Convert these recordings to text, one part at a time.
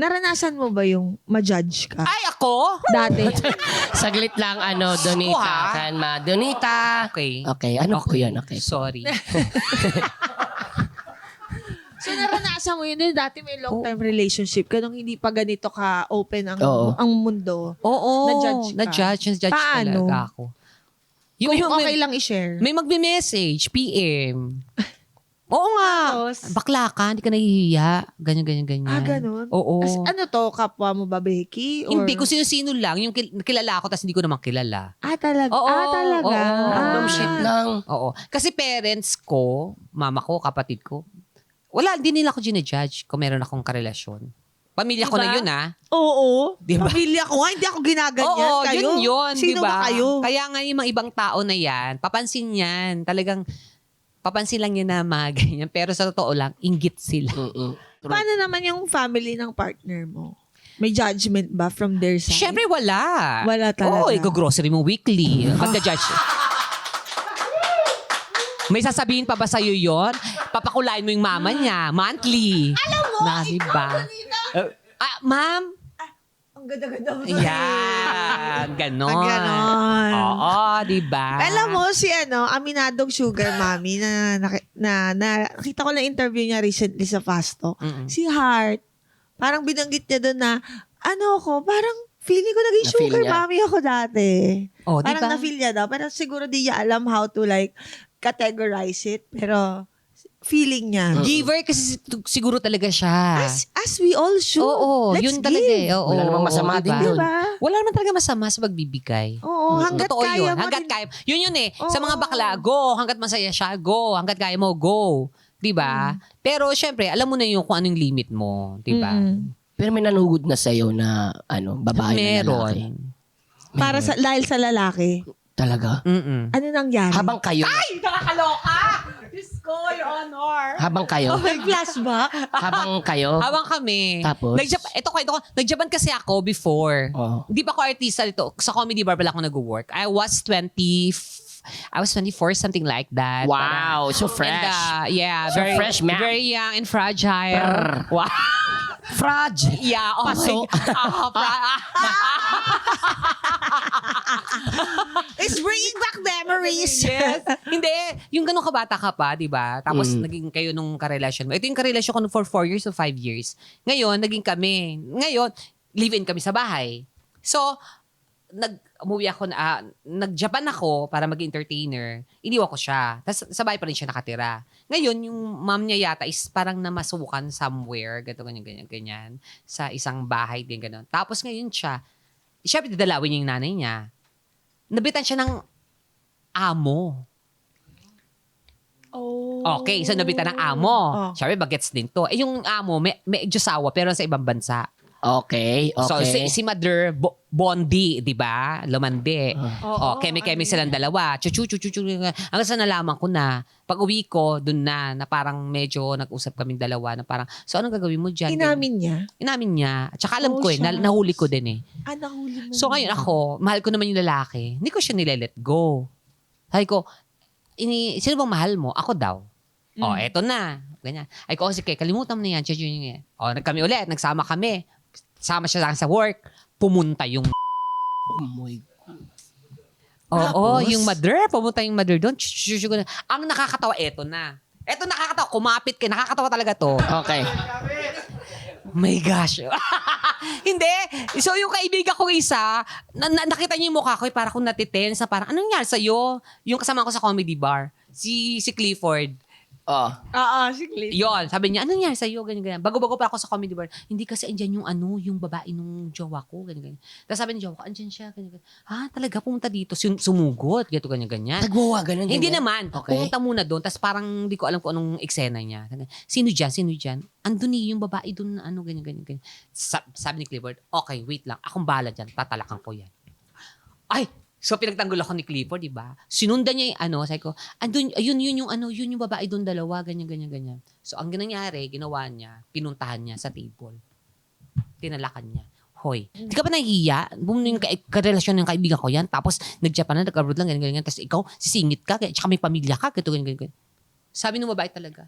naranasan mo ba yung ma-judge ka? Ay, ako? Dati. Saglit lang, Donita. Kalma. Donita. Okay. Okay, ano po yan? Okay. Sorry. So, naranasan mo yun. Dati may long-term relationship ka nung hindi pa ganito ka open Oo. ang mundo. Oo. Na-judge ka? Na-judge Paano? talaga ako. Kung okay lang i-share. May magme-message, PM. Oo nga. Tapos? Bakla ka, hindi ka nahihiya. Ganyan. Ah, ganun? Oo. Ano to? Kapwa mo ba, Becky? Or... Hindi, kung sino-sino lang. Yung kilala ako, tapos hindi ko naman kilala. Ah, talaga? Oo, talaga? oo. Random Ah. shit lang. Oo. Kasi parents ko, mama ko, kapatid ko, wala, hindi nila ako ginajudge kung meron akong karelasyon. Pamilya ko Diba? na yun, ah. Oo. Diba? Pamilya ko nga, hindi ako ginaganyan. Oo, kayo. yun, Sino diba? ba kayo? Kaya nga yung mga ibang tao na yan, papansin yan. Talagang, papansin lang yan na mga ganyan. Pero sa totoo lang, inggit sila. Paano naman yung family ng partner mo? May judgment ba from their side? Siyempre, wala. Wala talaga. Oo, go-grocery mo weekly. Magda-judge. May sasabihin pa ba sa'yo yun? Papakulain mo yung mama niya. Monthly. Alam mo, diba? Ma'am. Ang ganda-ganda mo. Yan. Ganon. Ganon. Oo, diba? Alam mo, si Aminadong Sugar Mommy na nakita ko na interview niya recently sa Fasto. Mm-mm. Si Heart, parang binanggit niya doon na, parang feeling ko naging Na-feel sugar niya. mommy ako dati. Oh, Parang diba? na-feel niya daw. Pero siguro di niya alam how to like categorize it. Pero feeling niya. Giver kasi siguro talaga siya. As we all should. Oo, Let's yun talaga give. eh. Oo, Wala namang masama din diba? yun. Diba? Wala naman talaga masama sa pagbibigay. Oo, hanggat Totoo kaya yun. mo Hanggat rin. kaya. Yun eh. Sa Oo. mga bakla, go. Hanggat masaya siya, go. Hanggat kaya mo, go. Diba? Pero syempre, alam mo na yung kung anong limit mo. Diba? Mm-mm. Pero may nanugod na sa'yo na, babae na lalaki. Meron. Para dahil sa lalaki. Talaga? Mm-mm. Ano nangyari? Habang kayo, Ay, nakakaloka! Diyos ko, Your Honor. habang kayo, May flashback? habang kayo, Habang kami. Tapos? Nag-Japan kasi ako before. Oh. Hindi pa ako artista dito. Sa comedy bar pala ako nag-work. I was 24, something like that. wow, so fresh. And, yeah, So very, fresh, ma'am. very young and fragile. Brr. Wow. Fraj! Yeah, oh Paso. my God. It's bringing back memories. Yes. Hindi. Yung ganun kabata ka pa, di ba? Tapos naging kayo nung karelasyon mo. Ito yung karelasyon ko for 4 years o 5 years. Ngayon, naging kami. Ngayon, live-in kami sa bahay. So, umuwi ako, nag-Japan ako para mag-entertainer. Iniwan ko siya. Tapos sa bahay pa rin siya nakatira. Ngayon, yung mom niya yata is parang namasukan somewhere, ganyan, sa isang bahay din, gano'n. Tapos ngayon siya, dadalawin niya yung nanay niya. Nabitan siya ng amo. Oh. Okay, so nabitan ng amo. Oh. Siyempre, bagets din to. Yung amo, may Diyosawa, pero sa ibang bansa. Okay, okay. So, si Mother, Bondi, di ba? Lumande. Oo, Keme-keme silang dalawa. Chuchu. Hanggang sa nalaman ko na, pag uwi ko, dun na parang medyo nag-usap kaming dalawa, na parang, so anong gagawin mo dyan? Inamin niya? Inamin niya. At saka alam Oh, ko shucks. nahuli ko din eh. Nahuli mo. So ngayon ako, mahal ko naman yung lalaki. Hindi ko siya nile-let go. Sabi ko, sino bang mahal mo? Ako daw. Oh, eto na. Ganyan. Ay ko, sige, kalimutan mo na yan. Oh, kami ulit, nagsama kami. Sama siya sa work. Pumunta yung Oh my God. Oo, Tapos? yung mother. Pumunta yung mother doon. Ang nakakatawa, eto na. Eto nakakatawa. Kumapit ka. Nakakatawa talaga to. Okay. My gosh. Hindi. So, yung kaibigan ko isa, nakita niyo yung mukha ko, parang kung natitense na parang, anong nangyari sa'yo? Yung kasama ko sa comedy bar, si Clifford. Oh. sige. Yon, sabi niya, anong nangyari sa'yo? Ganyan. Bago-bago pa ako sa comedy bar, hindi kasi andyan yung babae nung jowa ko. Ganyan. Tapos sabi ni jowa ko, andyan siya. Ganyan. Talaga, pumunta dito. Sumugot. Ganyan. Nagwawa, ganun. Hindi ganyan? naman. Okay. Pumunta muna doon. Tapos parang hindi ko alam kung anong eksena niya. Sino dyan? Andun yung babae doon na ganyan. Sabi ni Clifford, okay, wait lang. Akong bahala dyan. Tatalakan ko yan. Ay! So, pinagtanggol ako ni Clifford, di ba? Sinundan niya yung sabi ko, andun, yun yung babae doon dalawa, ganyan. So, ang ginawa niya, pinuntahan niya sa table. Tinalakan niya. Hoy, di ka ba nahihiya? Yung karelasyon ng kaibigan ko yan, tapos nag-Japan na, nag-abroad lang, ganyan. Tapos ikaw, sisingit ka, tsaka may pamilya ka, ganyan. Sabi ng babae talaga,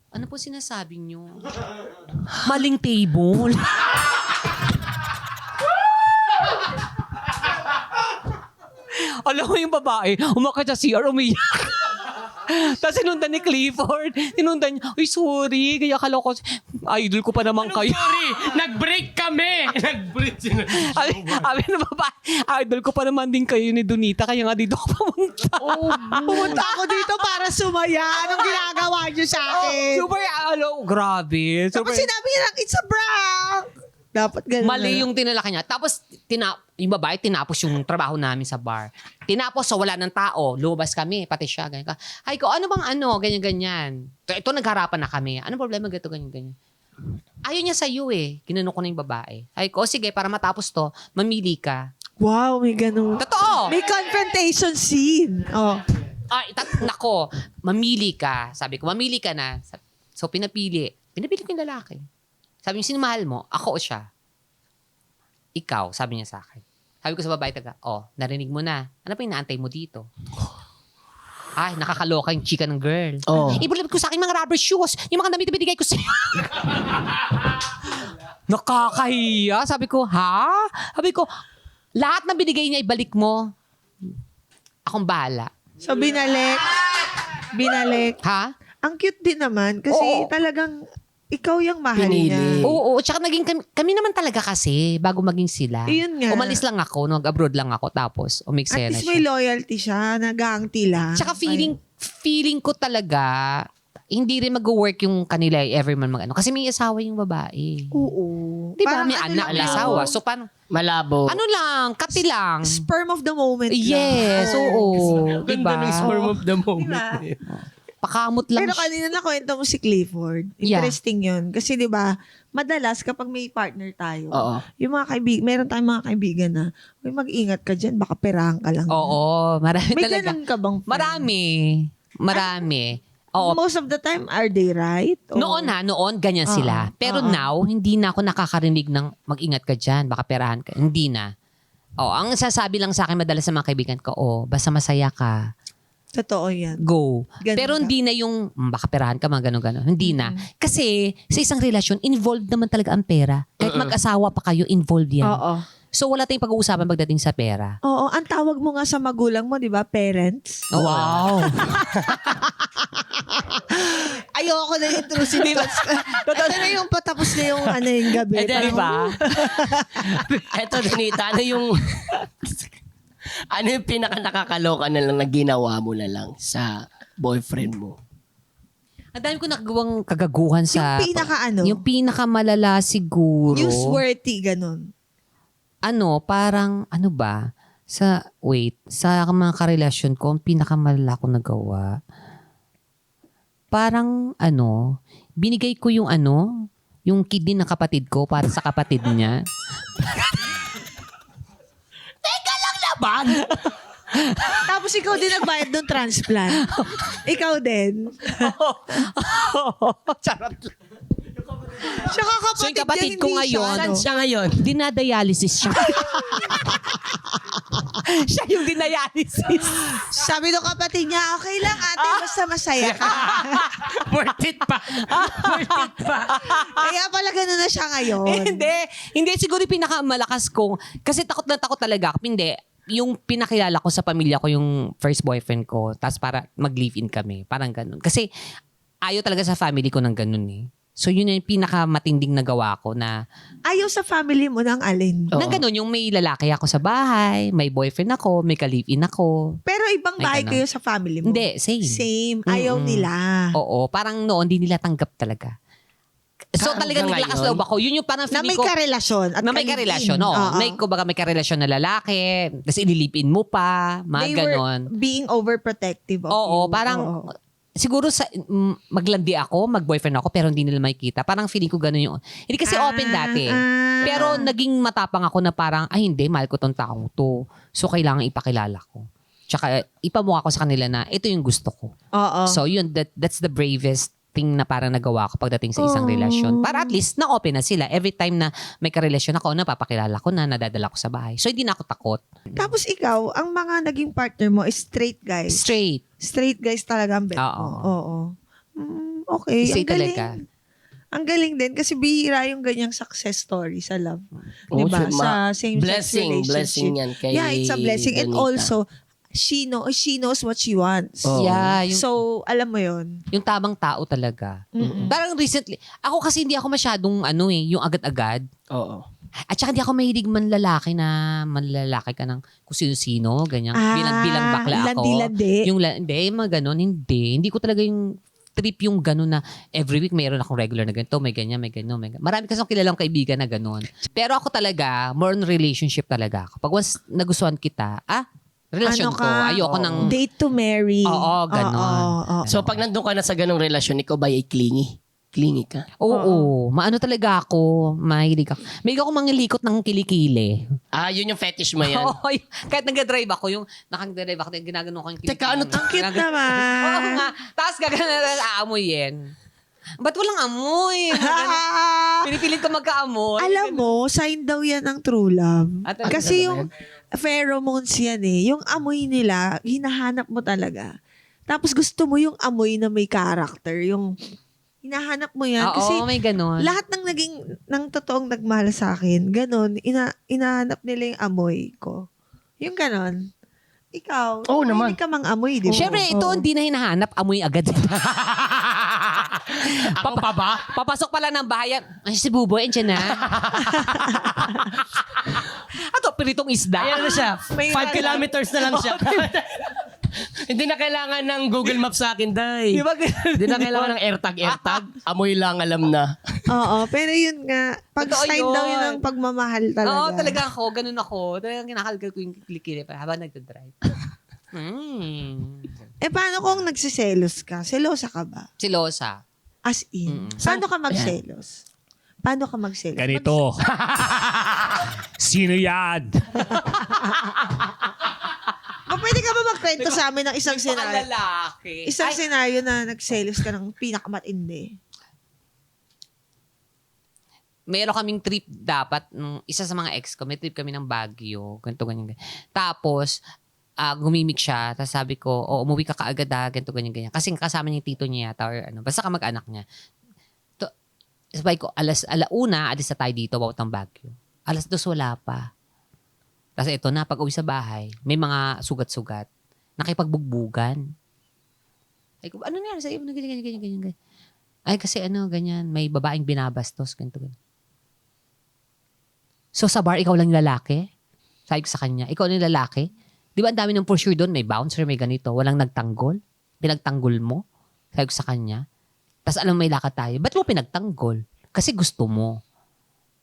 ano po sinasabi niyo? Maling table. Alam mo yung babae, umakyat sa CR, umiyak. Tapos sinundan ni Clifford. Sinundan niya, ay sorry, kaya akala ko, idol ko pa naman kayo. Sorry, nag-break kami. Nag-break sila. Sabi na babae, idol ko pa naman din kayo ni Donita, kaya nga dito ako pumunta. Pumunta ako dito para sumaya. Anong ginagawa niyo sa akin? Super, grabe. Tapos Super, sinabi niya lang, it's a prank. Dapat ganun mali na. yung tinalaki niya. Tapos, yung babae, tinapos yung trabaho namin sa bar. Tinapos, so wala ng tao. Lumabas kami, pati siya. Ganyan ka. Ay ko, ano bang ganyan-ganyan. Ito, nagharapan na kami. Anong problema ganito, ganyan-ganyan? Ayaw niya sa iyo eh. Kinano ko na yung babae. Ay ko, sige, para matapos to, mamili ka. Wow, may ganun. Totoo! May confrontation scene. Oh. Nako, mamili ka. Sabi ko, mamili ka na. So, pinapili ko yung lalaki. Sabi niya, sino mahal mo? Ako o siya? Ikaw, sabi niya sa akin. Sabi ko sa babae taga, narinig mo na. Ano pa inaantay mo dito? Ay, nakakaloka yung chika ng girl. Oh. Ibulad ko sa akin mga rubber shoes. Yung mga damit na binigay ko sa'yo. Nakakahiya. Sabi ko, ha? Sabi ko, lahat na binigay niya, ibalik mo. Akong bahala. So, binalik. Ha? Ang cute din naman kasi Oo. talagang ikaw yung mahal Pinili. niya. Oo, tsaka naging kami naman talaga kasi bago maging sila. Iyon nga. Umalis lang ako, nag-abroad lang ako, tapos At umiksena least may siya. loyalty siya, nag-aangti lang. Tsaka feeling ko talaga, hindi rin mag-work yung kanila every man mag-ano. Kasi may asawa yung babae. Oo. Di ba? Parang May ano anak, lang may yun, asawa. So, paano? Malabo. Ano lang, kati lang. Sperm of the moment Yes, lang. oo. Ganda ng Diba? sperm of the moment. Diba? Pakamot lang Pero siya. kanina nakwento mo si Clifford. Interesting yun. Kasi di ba madalas kapag may partner tayo, Oo. yung mga kaibigan, meron tayong mga kaibigan na, "Uy, mag-ingat ka dyan, baka perahan ka lang." Oo, marami May talaga. ganun ka bang friend? Marami. Oo. Most of the time, are they right? O- Noon ganyan sila. Pero now, hindi na ako nakakarinig ng mag-ingat ka dyan, baka perahan ka. Hindi na. Ang sasabi lang sa akin madalas sa mga kaibigan ko, basta masaya ka, Totoo yan. go. Ganun Pero ka. hindi na yung, baka perahan ka, mga gano'n-gano'n. Hindi na. Kasi sa isang relasyon, involved naman talaga ang pera. Kahit mag-asawa pa kayo, involved yan. Oo. So wala tayong pag-uusapan pagdating sa pera. Oo, ang tawag mo nga sa magulang mo, di ba? Parents. Wow. Ayoko na intrusive thoughts. Ito na yung patapos na yung yung gabi. Eh, di ba? Eto, Donita, ano yung pinaka nakakaloka na lang na ginawa mo na lang sa boyfriend mo? Ang dami ko nakagawang kagaguhan sa... Yung pinaka-ano? Yung pinakamalala siguro. Newsworthy, ganun. Parang, sa mga karelasyon ko, ang pinakamalala ko nagawa, parang, binigay ko yung yung kidney ng kapatid ko para sa kapatid niya. Tapos ikaw din nagbayad ng transplant. Ikaw din. Charot lang. Siya kapatid So, yung kapatid ko ngayon, Saan siya ngayon? dinadialysis siya. Siya yung dinadialysis. Sabi ng kapatid niya, okay lang ate, basta masaya ka. Worth it pa. Kaya pala ganun na siya ngayon. Hindi siguro yung pinakamalakas ko. Kasi takot na takot talaga ako. Hindi. Yung pinakilala ko sa pamilya ko, yung first boyfriend ko, tapos para mag-live-in kami. Parang ganun. Kasi ayaw talaga sa family ko ng ganun eh. So yun yung pinakamatinding nagawa ko na Ayaw sa family mo ng alin. Oo. na ganun, yung may lalaki ako sa bahay, may boyfriend ako, may ka-live-in ako. Pero ibang Ay, bahay ganun. kayo sa family mo. Hindi, same. Same. Ayaw Mm-mm. nila. Oo, parang noon, hindi nila tanggap talaga. So talagang Hanggang naglakas ngayon? loob ako. Yun yung parang Na feeling may ko, karelasyon. At na may ka-live-in. karelasyon, no? Oo. May karelasyon na lalaki, tapos ililipin mo pa, mga They ganon. were being overprotective of Oo, you. parang, Oo. siguro maglandi ako, mag-boyfriend ako, pero hindi nila makikita. Parang feeling ko gano'n yung, hindi kasi open dati. Pero naging matapang ako na parang, ay hindi, mahal ko tong taong to. So, kailangan ipakilala ko. Tsaka, ipamukha ko sa kanila na, ito yung gusto ko. Oo. So, yun, that's the bravest thing na parang nagawa ko pagdating sa isang relasyon. Para at least, na-open na sila. Every time na may karelasyon ako, napapakilala ko na, nadadala ko sa bahay. So, hindi na ako takot. Tapos ikaw, ang mga naging partner mo is straight guys. Straight. Straight guys talaga ang bet Oo. mo. Oo. Okay. Straight ang galing. talaga. Ang galing din kasi bihira yung ganyang success story sa love. Oo, Diba? sure, Sa same-sex blessing relationship. yan kay Yeah, it's a blessing. And Donita. also, she knows what she wants. Oo. Yeah, yung, So, alam mo yun. yung tamang tao talaga. Mm-mm. Parang recently, ako kasi hindi ako masyadong yung agad-agad. Oo. At saka hindi ako mahilig manlalaki ka ng kung sino-sino, ganyan. Bilang bakla ako. Landi-landi. Hindi, mga ganon, hindi. Hindi ko talaga yung trip yung ganon na every week mayroon akong regular na ganito, may ganyan, may ganyan, may ganyan. Marami kasi akong kilalang kaibigan na ganon. Pero ako talaga, more on relationship talaga. Kapag once nagustuhan kita, relasyon Ano ko, ka? ayoko ng... Date to marry. Oo, ganon. Oo. So, pag nandun ka na sa ganong relasyon, ikaw ba ay clingy? Clingy ka? Oo, maano talaga ako, mahilig ako. May ako mangilikot ng kilikili. Yun yung fetish mo yan. Oo, kahit nag-drive ako, yung nakag-drive ako, ginagano ko yung kilikili. Teka, ano to? Cute Oo naman. nga. Tapos gagana aamoy yan. Ba't walang amoy? Pinipilit ko magkaamoy. Alam mo, sign daw yan ng true love. Talaga Kasi ba yung pheromones yan eh. Yung amoy nila, hinahanap mo talaga. Tapos gusto mo yung amoy na may character. Yung hinahanap mo yan. Oo, Kasi may ganon. lahat ng totoong nagmahal sa akin, ganon, inahanap nila yung amoy ko. Yung ganon. Ikaw, Oo naman. hindi ka mang amoy, di ba? Siyempre, ito Oo. hindi na hinahanap, amoy agad. Ako pa ba? Papasok pala ng bahay, ay si Buboy, andyan na. Ato, piritong isda. Ayan na siya. May 5 kilometers na lang siya. Hindi na kailangan ng Google Maps sa akin, Day. Di ba? Hindi na kailangan ng AirTag. Amoy lang, alam na. Oo, pero yun nga, pag Totoo sign yun. daw yun ang pagmamahal talaga. Oo, talaga ako. Ganun ako. Talagang kinakalgal ko yung kilikili pa habang nagdadrive. Eh, paano kung nagsiselos ka? Selosa ka ba? Silosa. As in. Mm. Paano ka magselos? Paano ka magselos? Ganito. Sino yan? Pwede ka ba magkwento sa amin ng isang senaryo? Lalaki. Isang senaryo na nagselos ka ng pinakamatindi. Meron kaming trip dapat, isa sa mga ex ko, may trip kami ng Baguio, ganito, ganyan. Tapos, gumimik siya, tapos sabi ko, umuwi ka kaagad ganito, ganyan. Kasi kasama niya yung tito niya yata, or basta kamag-anak niya. Sabay ko, alauna, alis na tayo dito, bawat ng Baguio. 2:00 wala pa. Tapos ito na, pag uwi sa bahay, may mga sugat-sugat. Nakipagbugbugan. Ay, ano nangyari sa iyo? Ganyan. Ay, kasi ganyan, may babaeng binabastos, ganito. So, sa bar, ikaw lang yung lalaki? Sabi ko sa kanya, ikaw lang yung lalaki? Di ba ang dami ng for sure doon? May bouncer, may ganito. Walang nagtanggol? Pinagtanggol mo? Sabi ko sa kanya. Tapos alam mo, may lakad tayo. Ba't mo pinagtanggol? Kasi gusto mo.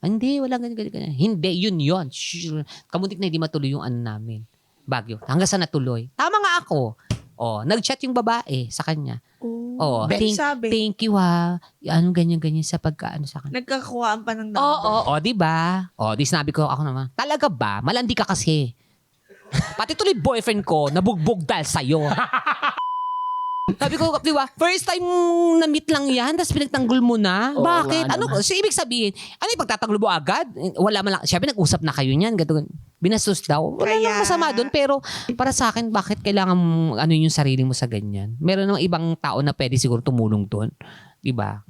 Hindi, walang ganyan. Hindi, yun. Sure. Kamuntik na hindi matuloy yung namin. Baguio. Hanggang sa natuloy. Tama nga ako. Nag-chat yung babae sa kanya. Sabi. Thank you ha. Ganyan sa pagkaano sa kanya. Nagkakuhaan pa ng number. Oo, di ba? Di sinabi ko ako naman, talaga ba? Malandi ka kasi. Pati tuloy boyfriend ko, nabugbog dahil sa'yo. Sabi ko, di ba? First time na-meet lang yan, tapos pinagtanggol mo na. Oo, Bakit? nga naman. So, ibig sabihin, yung pagtatanggol mo agad? Wala man lang. Siyempre, nag-usap na kayo niyan. Binastos daw. Wala Kaya- nang masama doon. Pero, para sa akin, bakit kailangan yung sarili mo sa ganyan? Meron namang ibang tao na pwede siguro tumulong doon. Di ba?